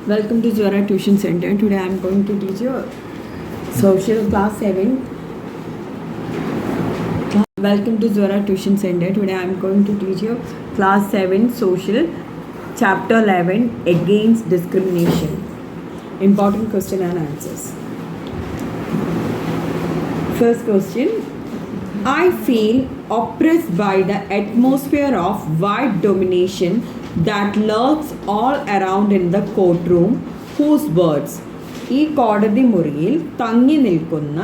Welcome to Zwara Tuition Center. Today I am going to teach you social class 7. Welcome to Zwara Tuition Center. Today I am going to teach you class 7 social chapter 11 against discrimination. Important question and answers. First question. I feel oppressed by the atmosphere of white domination that lurks all around in the courtroom whose words ഈ കോടതി മുറിയിൽ തങ്ങി നിൽക്കുന്ന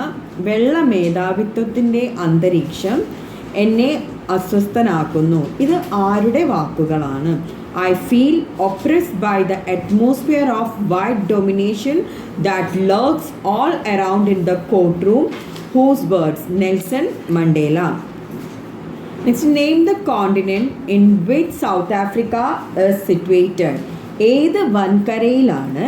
വെള്ള മേധാവിത്വത്തിൻ്റെ അന്തരീക്ഷം എന്നെ അസ്വസ്ഥനാക്കുന്നു. ഇത് ആരുടെ വാക്കുകളാണ്? I feel oppressed by the atmosphere of white domination that lurks all around in the courtroom whose words? Nelson Mandela. Next, name the continent in which South Africa is situated. ഏത് വൻകരയിലാണ്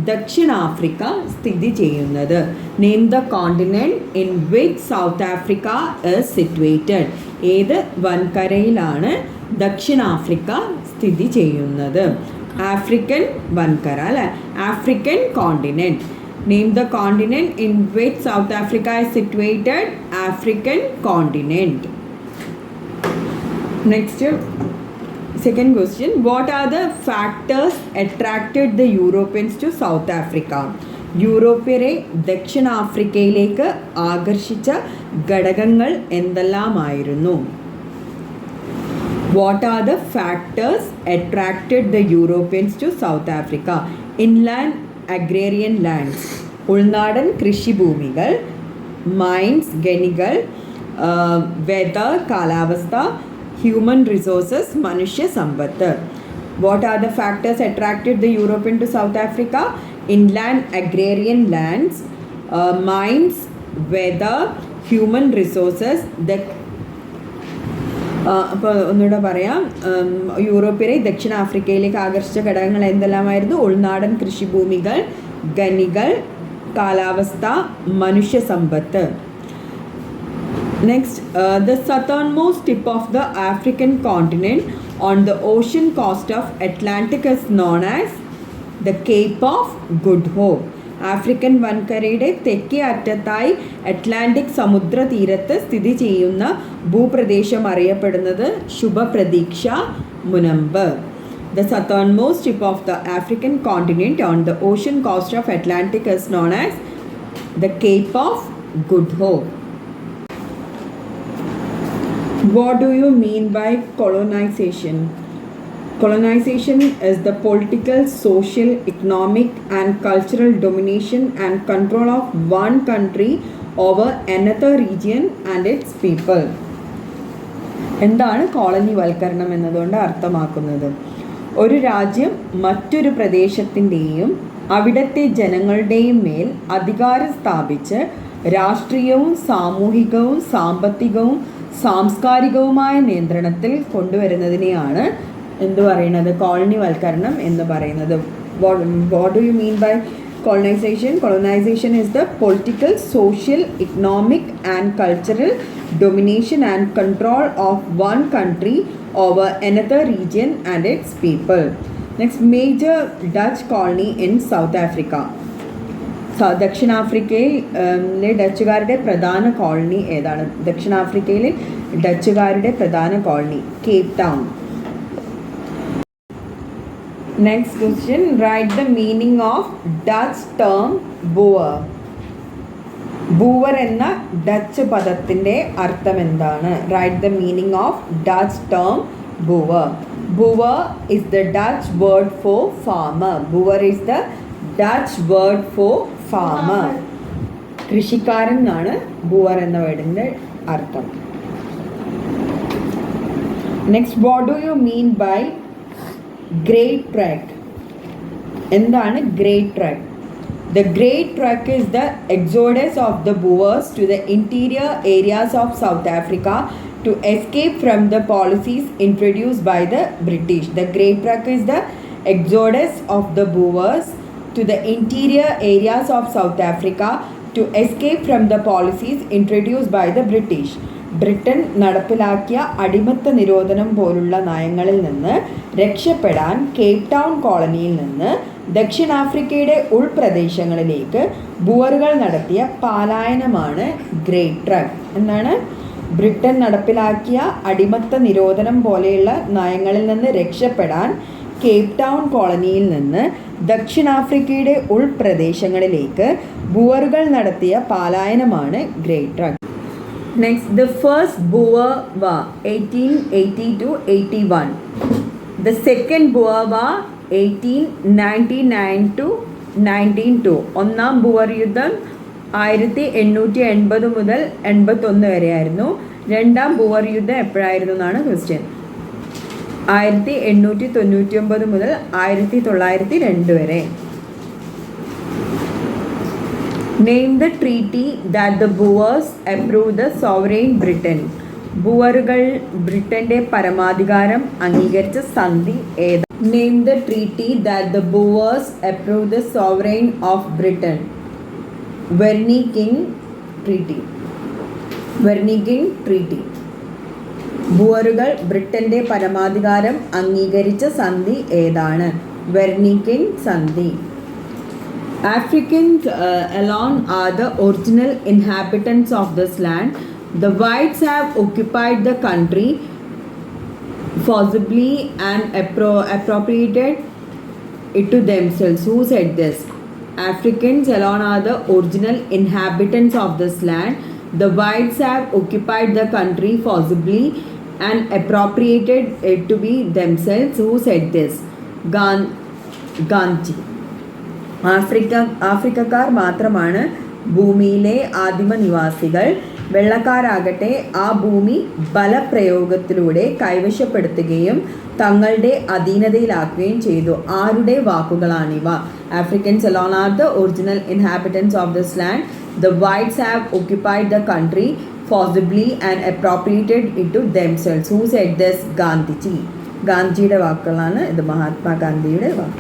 ദക്ഷിണാഫ്രിക്ക സ്ഥിതി ചെയ്യുന്നത്? Name the continent in which south Africa is situated. ഏത് വൻകരയിലാണ് ദക്ഷിണാഫ്രിക്ക സ്ഥിതി ചെയ്യുന്നത്? African വൻകര അല്ലേ? African continent. Name the continent in which South Africa is situated. African continent. Next, second question. What are the factors attracted the Europeans to South Africa? യൂറോപ്യരെ ദക്ഷിണാഫ്രിക്കയിലേക്ക് ആകർഷിച്ച ഘടകങ്ങൾ എന്തെല്ലാമായിരുന്നു? What are the factors attracted the Europeans to South Africa? Inland agrarian lands, ഉൾനാടൻ കൃഷിഭൂമികൾ, mines ഖനികൾ, weather കാലാവസ്ഥ, human resources മനുഷ്യ സമ്പത്ത്. What are the factors attracted the European to South Africa? Inland agrarian lands, mines, weather, human resources. അപ്പോൾ ഒന്നുകൂടെ പറയാം. യൂറോപ്യരെ ദക്ഷിണാഫ്രിക്കയിലേക്ക് ആകർഷിച്ച ഘടകങ്ങൾ എന്തെല്ലാമായിരുന്നു? ഉൾനാടൻ കൃഷിഭൂമികൾ, ഖനികൾ, കാലാവസ്ഥ, മനുഷ്യ സമ്പത്ത്. Next, the southernmost tip of the African continent on the ocean coast of Atlantic is known as the Cape of Good Hope. African വൻകരയുടെ തെക്കേ അറ്റത്തായി അറ്റ്ലാന്റിക് സമുദ്ര തീരത്ത് സ്ഥിതി ചെയ്യുന്ന ഭൂപ്രദേശം അറിയപ്പെടുന്നത് ശുഭപ്രതീക്ഷ മുനമ്പ്. The southernmost tip of the African continent on the ocean coast of Atlantic is known as the Cape of Good Hope. What do you mean by colonization? Colonization is the political, social, economic and cultural domination and control of one country over another region and its people. എന്താണ് കോളനിവൽക്കരണം എന്നതുകൊണ്ട് അർത്ഥമാക്കുന്നത്? ഒരു രാജ്യം മറ്റൊരു പ്രദേശത്തിൻ്റെയും അവിടുത്തെ ജനങ്ങളുടെയും മേൽ അധികാരം സ്ഥാപിച്ച് രാഷ്ട്രീയവും സാമൂഹികവും സാമ്പത്തികവും സാംസ്കാരികവുമായ നിയന്ത്രണത്തിൽ കൊണ്ടുവരുന്നതിനെയാണ് എന്ത് പറയുന്നത്? കോളനിവൽക്കരണം എന്ന് പറയുന്നത്. What do you mean by colonization? Colonization is the political, social, economic and cultural domination and control of one country over another region and its people. Next, major Dutch colony in South Africa. ദക്ഷിണാഫ്രിക്കയിലെ ഡച്ചുകാരുടെ പ്രധാന colony ഏതാണ്? ദക്ഷിണാഫ്രിക്കയിലെ ഡച്ചുകാരുടെ പ്രധാന colony Cape town. Next question, write the meaning of Dutch term boer. Boer എന്ന Dutch പദത്തിൻ്റെ അർത്ഥം എന്താണ്? Write the meaning of Dutch term boer. Boer is the Dutch word for farmer. Boer is the Dutch word for farmer. കൃഷിക്കാരൻ എന്നാണ് Boer എന്ന വേർഡിൻ്റെ അർത്ഥം. Next, what do you mean by Great Trek? എന്താണ് Great Trek? The Great Trek is the exodus of the Boers to the interior areas of South Africa to escape from the policies introduced by the British. The Great Trek is the exodus of the Boers to the interior areas of South Africa to escape from the policies introduced by the British. Britain നടപ്പിലാക്കിയ അടിമത്ത നിരോധനം പോലുള്ള നയങ്ങളിൽ നിന്ന് രക്ഷപ്പെടാൻ Cape town കോളനിയിൽ നിന്ന് ദക്ഷിണാഫ്രിക്കയുടെ ഉൾപ്രദേശങ്ങളിലേക്ക് ബുവറുകൾ നടത്തിയ പലായനമാണ് ഗ്രേറ്റ് ട്രക്ക്. എന്താണ്? ബ്രിട്ടൻ നടപ്പിലാക്കിയ അടിമത്ത നിരോധനം പോലെയുള്ള നയങ്ങളിൽ നിന്ന് രക്ഷപ്പെടാൻ കേപ്പ് ടൗൺ കോളനിയിൽ നിന്ന് ദക്ഷിണാഫ്രിക്കയുടെ ഉൾപ്രദേശങ്ങളിലേക്ക് ബുവറുകൾ നടത്തിയ പലായനമാണ് great trek. Next, the first Boer War 1880 to 81. The second Boer War 1899 to 1902. ഒന്നാം ബുവർ യുദ്ധം 1880 മുതൽ 81 വരെയായിരുന്നു. രണ്ടാം ബുവർ യുദ്ധം എപ്പോഴായിരുന്നു എന്നാണ് ക്വസ്റ്റ്യൻ. 1899 മുതൽ 1902 വരെ. Name the treaty that the Boers approved the sovereign Britain. ബുവറുകൾ ബ്രിട്ടന്റെ പരമാധികാരം അംഗീകരിച്ച സന്ധി ഏത്? Name the treaty that the Boers approved the sovereign of Britain. Werniking Treaty. Werniking Treaty. ബുവറുകൾ ബ്രിട്ടന്റെ പരമാധികാരം അംഗീകരിച്ച സന്ധി ഏതാണ്? വെർണിക്കിംഗ് സന്ധി. Africans alone are the original inhabitants of this land. The whites have occupied the country forcibly and appropriated it to themselves. Who said this? Africans alone are the original inhabitants of this land. The whites have occupied the country forcibly and appropriated it to be themselves. Who said this? Gandhi. ആഫ്രിക്കക്കാർ മാത്രമാണ് ഭൂമിയിലെ ആദിമ നിവാസികൾ. വെള്ളക്കാരാകട്ടെ ആ ഭൂമി ബലപ്രയോഗത്തിലൂടെ കൈവശപ്പെടുത്തുകയും തങ്ങളുടെ അധീനതയിലാക്കുകയും ചെയ്തു. ആരുടെ വാക്കുകളാണിവ? Africans alone are the original inhabitants of this land. The whites have occupied the country forcibly and appropriated it to themselves. Who said this? Gandhiji. ഗാന്ധിജിയുടെ വാക്കുകളാണ് ഇത്. മഹാത്മാഗാന്ധിയുടെ വാക്ക്.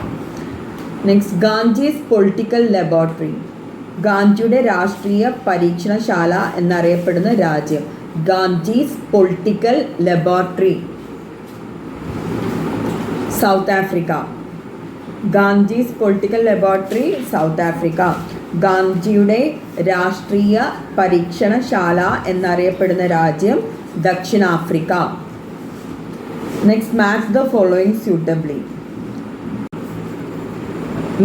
Next, Gandhi's political laboratory. ഗാന്ധിയുടെ രാഷ്ട്രീയ പരീക്ഷണശാല എന്നറിയപ്പെടുന്ന രാജ്യം. Gandhi's political laboratory. South Africa. Gandhi's political laboratory South Africa. ഗാന്ധിയുടെ രാഷ്ട്രീയ പരീക്ഷണശാല എന്നറിയപ്പെടുന്ന രാജ്യം ദക്ഷിണാഫ്രിക്ക. Next, match the following suitably.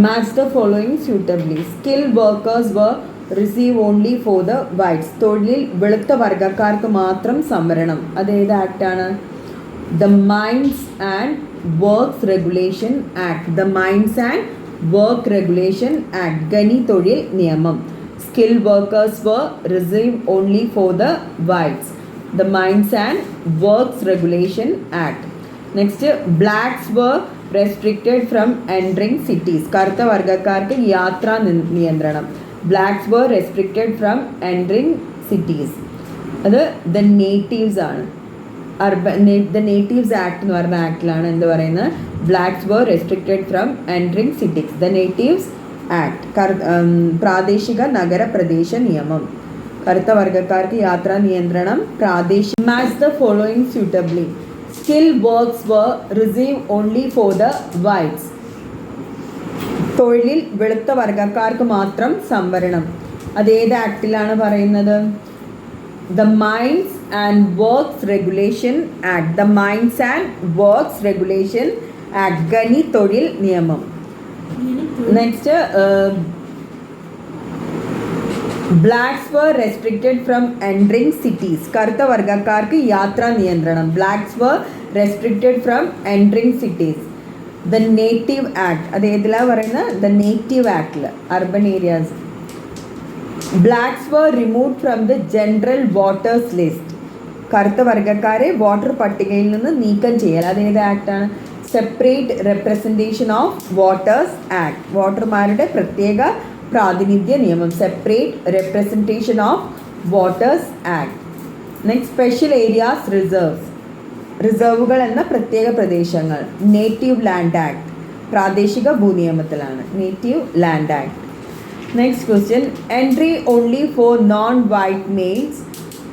Match the following suitably. Skilled workers were received only for the whites. തൊഴിലിൽ വെളുത്ത വർഗ്ഗക്കാർക്ക് മാത്രം സംവരണം. അത് ഏത് ആക്ടാണ്? The Mines and Works Regulation Act. The Mines and Work Regulation Act. ഖനി തൊഴിൽ നിയമം. Skilled workers were received only for the whites. The Mines and Works Regulation Act. Next, blacks were restricted from entering cities. കറുത്ത വർഗ്ഗക്കാർക്ക് യാത്രാ നിയന്ത്രണം. blacks were restricted from entering cities. അത് the natives ആണ്. the natives act എന്ന് പറഞ്ഞ ആക്ടിലാണ് എന്ത് പറയുന്നത്? blacks were restricted from entering cities. the natives act. പ്രാദേശിക നഗരപ്രദേശ നിയമം. കറുത്ത വർഗ്ഗക്കാർക്ക് യാത്രാ നിയന്ത്രണം. പ്രാദേശിക. match the following suitably. Skilled works were reserved only for the whites. തൊഴിലിൽ വെളുത്ത വർഗ്ഗക്കാർക്ക് മാത്രം സംവരണം. അത് ഏത് ആക്ടിലാണ് പറയുന്നത്? The Mines and Works Regulation Act. The Mines and Works Regulation Act. ഖനി തൊഴിൽ നിയമം. Next, blacks were restricted from entering cities. കറുത്ത വർഗ്ഗക്കാർക്ക് യാത്രാ നിയന്ത്രണം. blacks were restricted from entering cities. the native act. അത് ഏതിലാണ് പറയുന്നത്? the native actൽ urban areas. blacks were removed from the general voters list. കറുത്ത വർഗ്ഗക്കാരെ വോട്ടർ പട്ടികയിൽ നിന്ന് നീക്കം ചെയ്യൽ. അത് ഏത് ആക്ടാണ്? Separate representation of voters act. വോട്ടർമാരുടെ പ്രത്യേക പ്രാതിനിധ്യ നിയമം. Separate representation of voters act. Next, special areas reserves. റിസർവുകൾ എന്ന പ്രത്യേക പ്രദേശങ്ങൾ. Native land act. പ്രാദേശിക ഭൂനിയമത്തിലാണ്. Native land act. Next question, entry only for non white males.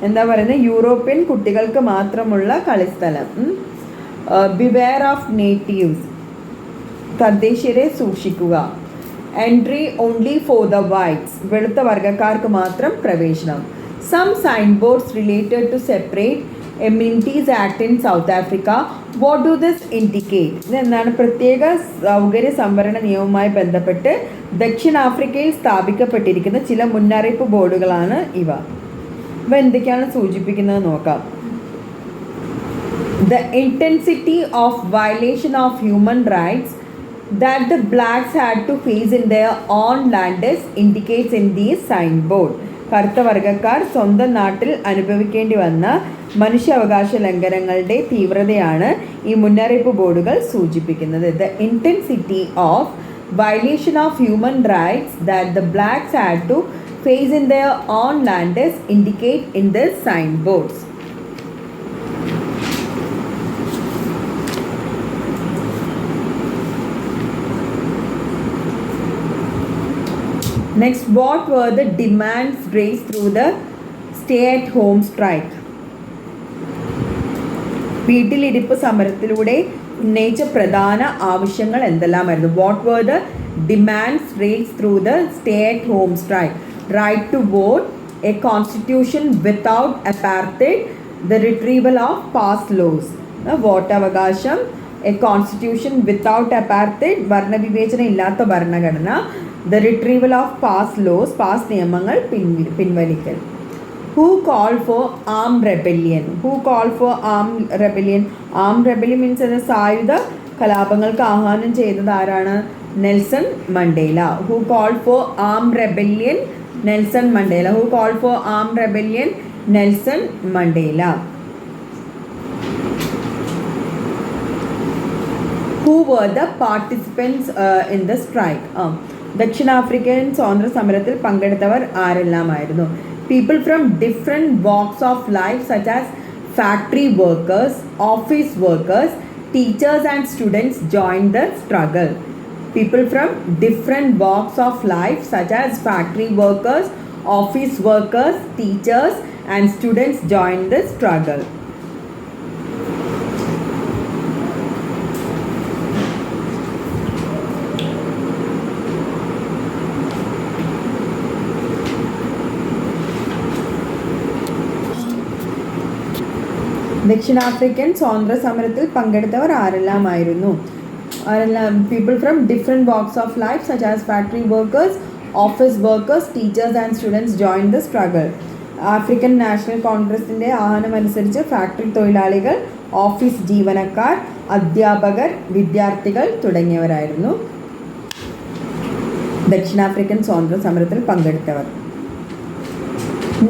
എന്താ പറയുന്നത്? യൂറോപ്യൻ കുട്ടികൾക്ക് മാത്രമുള്ള കളിസ്ഥലം. Beware of natives. തദ്ദേശീയരെ സൂക്ഷിക്കുക. Entry only for the whites, വെളുത്ത വർഗ്ഗക്കാർക്ക് മാത്രം പ്രവേശനം. Some sign boards related to separate എമിനിറ്റീസ് act in south Africa. What do this indicate? ഇതെന്താണ്? പ്രത്യേക സൗകര്യ സംവരണ നിയമവുമായി ബന്ധപ്പെട്ട് ദക്ഷിണാഫ്രിക്കയിൽ സ്ഥാപിക്കപ്പെട്ടിരിക്കുന്ന ചില മുന്നറിയിപ്പ് ബോർഡുകളാണ് ഇവ. ഇവ എന്തൊക്കെയാണ് സൂചിപ്പിക്കുന്നത് നോക്കാം. The intensity of violation of human rights that the blacks had to face in their own land is indicates in these signboard. കറുത്ത വർഗ്ഗക്കാർ സ്വന്തം നാട്ടിൽ അനുഭവിക്കേണ്ടി വന്ന മനുഷ്യാവകാശ ലംഘനങ്ങളുടെ തീവ്രതയാണ് ഈ മുന്നറിയിപ്പ് ബോർഡുകൾ സൂചിപ്പിക്കുന്നത്. The intensity of violation of human rights that the blacks had to face in their own land is indicate in the signboards. Next, what were the demands raised through the stay-at-home strike? വീട്ടിലിരിപ്പ് സമരത്തിലൂടെ ഉന്നയിച്ച പ്രധാന ആവശ്യങ്ങൾ എന്തെല്ലാമായിരുന്നു? What were the demands raised through the stay-at-home strike? Right to vote, a constitution without apartheid, the retrieval of past laws. വോട്ടവകാശം, a constitution without apartheid, വർണ്ണവിവേചനം ഇല്ലാത്ത ഭരണഘടന, the retrieval of past laws, past നിയമങ്ങൾ പിൻവലിക്കൽ. Who call for arm rebellion? Who call for arm rebellion? Arm rebellion means എന്ന സായുധ കലാപങ്ങൾക്ക് ആഹ്വാനം ചെയ്തത് ആരാണ്? Nelson Mandela. Who call for arm rebellion? Nelson Mandela. Who call for arm rebellion? Nelson Mandela. Who were the participants in the strike? ദക്ഷിണാഫ്രിക്കൻ സ്വാതന്ത്ര്യ സമരത്തിൽ പങ്കെടുത്തവർ ആരെല്ലാമായിരുന്നു? People from different walks of life such as factory workers, office workers, teachers and students joined the struggle. People from different walks of life such as factory workers, office workers, teachers and students joined the struggle. ദക്ഷിണാഫ്രിക്കൻ സ്വാതന്ത്ര്യ സമരത്തിൽ പങ്കെടുത്തവർ ആരെല്ലാമായിരുന്നു? People from different walks of life such as factory workers, office workers, teachers and students join the struggle. African National കോൺഗ്രസിൻ്റെ ആഹ്വാനമനുസരിച്ച് factory തൊഴിലാളികൾ, office ജീവനക്കാർ, അധ്യാപകർ, വിദ്യാർത്ഥികൾ തുടങ്ങിയവരായിരുന്നു ദക്ഷിണാഫ്രിക്കൻ സ്വാതന്ത്ര്യ സമരത്തിൽ പങ്കെടുത്തവർ.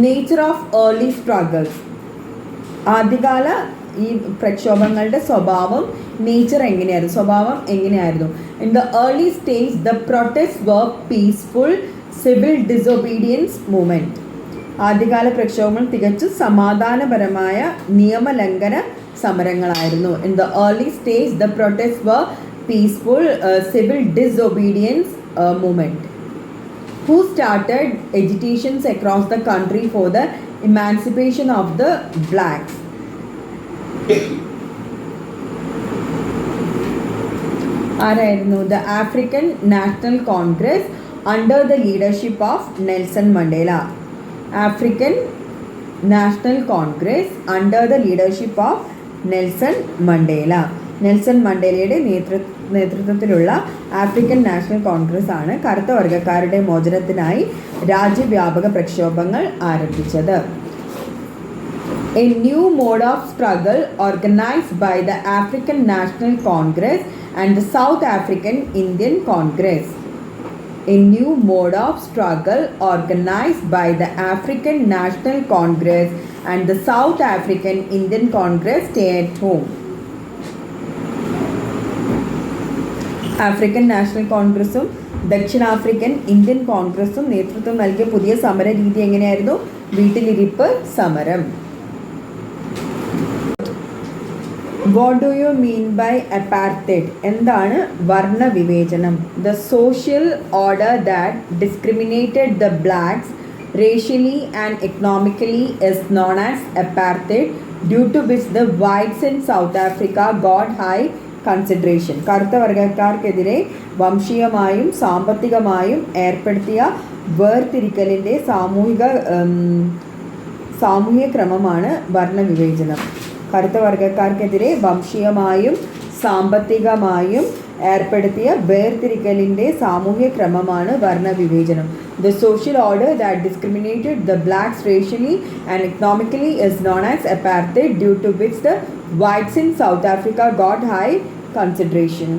Nature of early struggles. ആദ്യകാല ഈ പ്രക്ഷോഭങ്ങളുടെ സ്വഭാവം എങ്ങനെയായിരുന്നു? In the early stage the protest were peaceful civil disobedience movement. ആദ്യകാല പ്രക്ഷോഭങ്ങൾ തികച്ചും സമാധാനപരമായ നിയമലംഘന സമരങ്ങളായിരുന്നു. In the early stage the protest were peaceful civil disobedience movement. Who started agitations across the country for the emancipation of the blacks? ആരായിരുന്നു? The African National Congress under the leadership of Nelson Mandela. African National Congress under the leadership of Nelson Mandela. Nelson മണ്ടേലയുടെ നേതൃത്വത്തിലുള്ള African National Congress ആണ് കറുത്ത വർഗ്ഗക്കാരുടെ മോചനത്തിനായി രാജ്യവ്യാപക പ്രക്ഷോഭങ്ങൾ ആരംഭിച്ചത്. A new mode of struggle organised by the African National Congress and the South African Indian Congress. A new mode of struggle organized by the African National Congress and the South African Indian Congress stay at home. African national കോൺഗ്രസും ദക്ഷിണാഫ്രിക്കൻ Indian കോൺഗ്രസും നേതൃത്വം നൽകിയ പുതിയ സമര രീതി എങ്ങനെയായിരുന്നു? വീട്ടിലിരിപ്പ് സമരം. What do you mean by apartheid? എന്താണ് വർണ്ണവിവേചനം? The social order that discriminated the blacks racially and economically is known as apartheid, due to which the whites in South Africa got high consideration. കറുത്ത വർഗ്ഗക്കാർക്കെതിരെ വംശീയമായും സാമ്പത്തികമായും ഏർപ്പെടുത്തിയ വേർതിരിക്കലിൻ്റെ സാമൂഹിക ക്രമമാണ് വർണ്ണവിവേചനം. കറുത്ത വർഗ്ഗക്കാർക്കെതിരെ വംശീയമായും സാമ്പത്തികമായും ഏർപ്പെടുത്തിയ വേർതിരിക്കലിൻ്റെ സാമൂഹിക ക്രമമാണ് വർണ്ണവിവേചനം. The social order that discriminated the blacks racially and economically is known as apartheid, due to which the whites in South Africa got high consideration.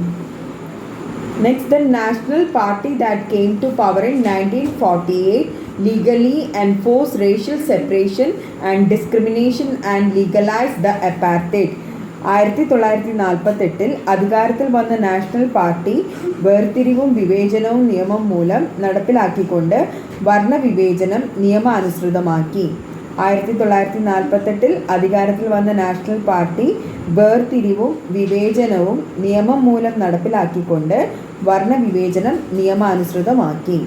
Next, the National Party that came to power in 1948 legally enforced racial separation and discrimination and legalized the apartheid. 1948 അധികാരത്തിൽ വന്ന national party വേർതിരിവും വിവേചനവും നിയമം മൂലം നടപ്പിലാക്കിക്കൊണ്ട് വർണ്ണവിവേചനം നിയമാനുസൃതമാക്കി. 1948 അധികാരത്തിൽ വന്ന national party വേർതിരിവും വിവേചനവും നിയമം മൂലം നടപ്പിലാക്കിക്കൊണ്ട് വർണ്ണവിവേചനം നിയമാനുസൃതമാക്കി.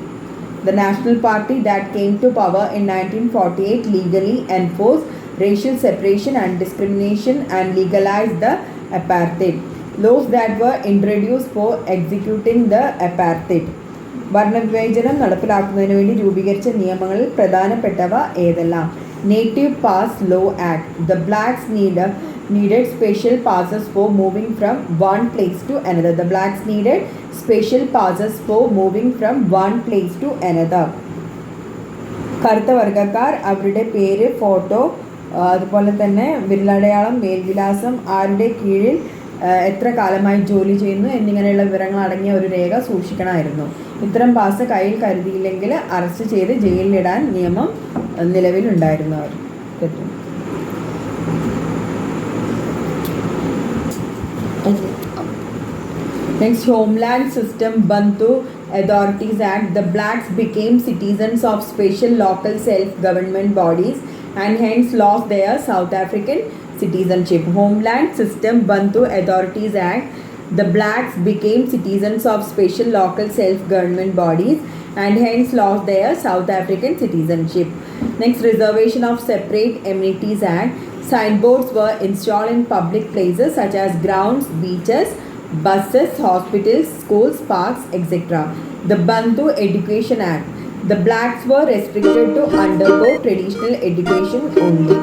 The national party that came to power in 1948 legally enforced racial separation and discrimination and legalized the apartheid. Laws that were introduced for executing the apartheid. വർണ്ണവിവേചനം നടപ്പിലാക്കുന്നതിന് വേണ്ടി രൂപീകരിച്ച നിയമങ്ങളിൽ പ്രധാനപ്പെട്ടവ ഏതെല്ലാം? Native Pass Law Act. The blacks needed special passes for moving from one place to another. The blacks needed special passes for moving from one place to another. കറുത്ത വർഗ്ഗക്കാർ അവരുടെ പേര്, photo, അതുപോലെ തന്നെ വിരലടയാളം, മേൽവിലാസം, ആരുടെ കീഴിൽ എത്ര കാലമായി ജോലി ചെയ്യുന്നു എന്നിങ്ങനെയുള്ള വിവരങ്ങൾ അടങ്ങിയ ഒരു രേഖ സൂക്ഷിക്കണമായിരുന്നു. ഇത്തരം പാസ് കയ്യിൽ കരുതിയില്ലെങ്കിൽ അറസ്റ്റ് ചെയ്ത് ജയിലിലിടാൻ നിയമം നിലവിലുണ്ടായിരുന്നു. അവർ Next, Homeland System Bantu Authorities Act. The blacks became citizens of special local self-government bodies and hence lost their South African citizenship. Homeland System Bantu Authorities Act. The blacks became citizens of special local self-government bodies and hence lost their South African citizenship. Next, Reservation of Separate Amenities Act. Signboards were installed in public places such as grounds, beaches, buses, hospitals, schools, parks, etc. The Bantu Education Act. The blacks were restricted to undergo traditional education only.